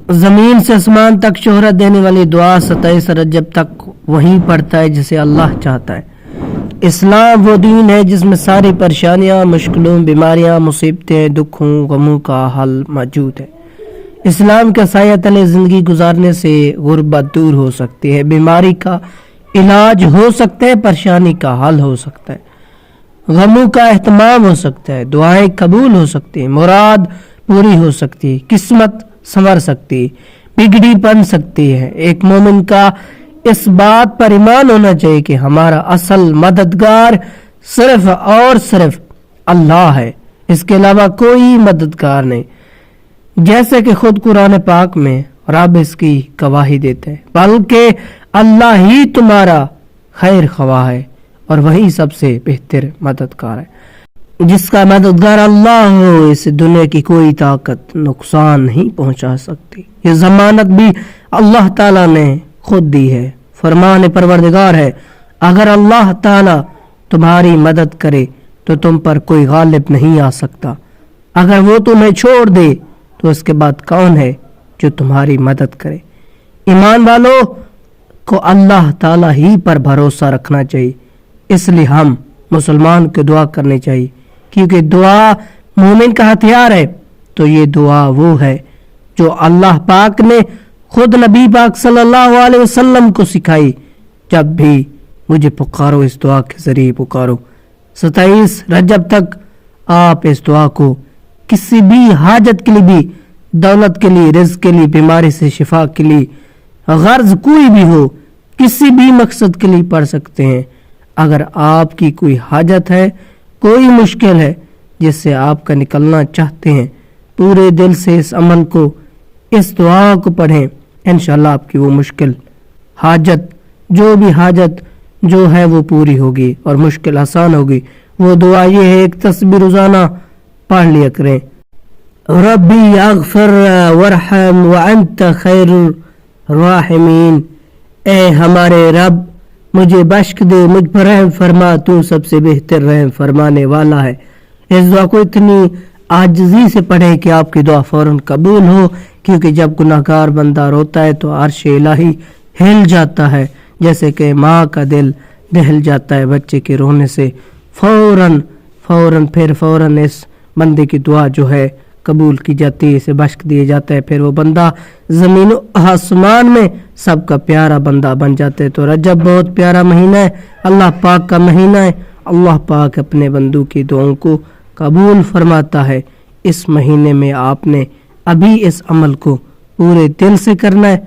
زمین سے آسمان تک شہرت دینے والی دعا 27 رجب تک وہی پڑھتا ہے جسے اللہ چاہتا ہے۔ اسلام وہ دین ہے جس میں ساری پریشانیاں، مشکلوں، بیماریاں، مصیبتیں، دکھوں، غموں کا حل موجود ہے۔ اسلام کا سایہ تلے زندگی گزارنے سے غربت دور ہو سکتی ہے، بیماری کا علاج ہو سکتا ہے، پریشانی کا حل ہو سکتا ہے، غموں کا اہتمام ہو سکتا ہے، دعائیں قبول ہو سکتی ہیں، مراد پوری ہو سکتی ہے، قسمت سنور سکتی ہے، بگڑی بن سکتی ہے۔ ایک مومن کا اس بات پر ایمان ہونا چاہیے کہ ہمارا اصل مددگار صرف اور صرف اللہ ہے، اس کے علاوہ کوئی مددگار نہیں، جیسے کہ خود قرآن پاک میں رب اس کی گواہی دیتے ہیں، بلکہ اللہ ہی تمہارا خیر خواہ ہے اور وہی سب سے بہتر مددگار ہے۔ جس کا مددگار اللہ ہو اس دنیا کی کوئی طاقت نقصان نہیں پہنچا سکتی۔ یہ ضمانت بھی اللہ تعالیٰ نے خود دی ہے، فرمان پروردگار ہے، اگر اللہ تعالیٰ تمہاری مدد کرے تو تم پر کوئی غالب نہیں آ سکتا، اگر وہ تمہیں چھوڑ دے تو اس کے بعد کون ہے جو تمہاری مدد کرے۔ ایمان والوں کو اللہ تعالیٰ ہی پر بھروسہ رکھنا چاہیے، اس لیے ہم مسلمان کو دعا کرنی چاہیے، کیونکہ دعا مومن کا ہتھیار ہے۔ تو یہ دعا وہ ہے جو اللہ پاک نے خود نبی پاک صلی اللہ علیہ وسلم کو سکھائی، جب بھی مجھے پکارو اس دعا کے ذریعے پکارو۔ 27 رجب تک آپ اس دعا کو کسی بھی حاجت کے لیے بھی، دولت کے لیے، رزق کے لیے، بیماری سے شفا کے لیے، غرض کوئی بھی ہو، کسی بھی مقصد کے لیے پڑھ سکتے ہیں۔ اگر آپ کی کوئی حاجت ہے، کوئی مشکل ہے جس سے آپ کا نکلنا چاہتے ہیں، پورے دل سے اس عمل کو، اس دعا کو پڑھیں، انشاءاللہ آپ کی وہ مشکل حاجت، جو بھی حاجت جو ہے وہ پوری ہوگی اور مشکل آسان ہوگی۔ وہ دعا یہ ہے، ایک تسبیح روزانہ پڑھ لیا کریں، ربی اغفر ورحم وانت خیر الراحمین، اے ہمارے رب مجھے بخش دے، مجھ پر رحم فرما، تو سب سے بہتر رحم فرمانے والا ہے۔ اس دعا کو اتنی عاجزی سے پڑھیں کہ آپ کی دعا فوراً قبول ہو، کیونکہ جب گناہگار بندہ روتا ہے تو عرش الہی ہل جاتا ہے، جیسے کہ ماں کا دل دہل جاتا ہے بچے کے رونے سے، فوراً اس بندے کی دعا جو ہے قبول کی جاتی ہے، اسے بخش دیا جاتا ہے، پھر وہ بندہ زمین و آسمان میں سب کا پیارا بندہ بن جاتا ہے۔ تو رجب بہت پیارا مہینہ ہے، اللہ پاک کا مہینہ ہے، اللہ پاک اپنے بندوں کی دعاؤں کو قبول فرماتا ہے۔ اس مہینے میں آپ نے ابھی اس عمل کو پورے دل سے کرنا ہے،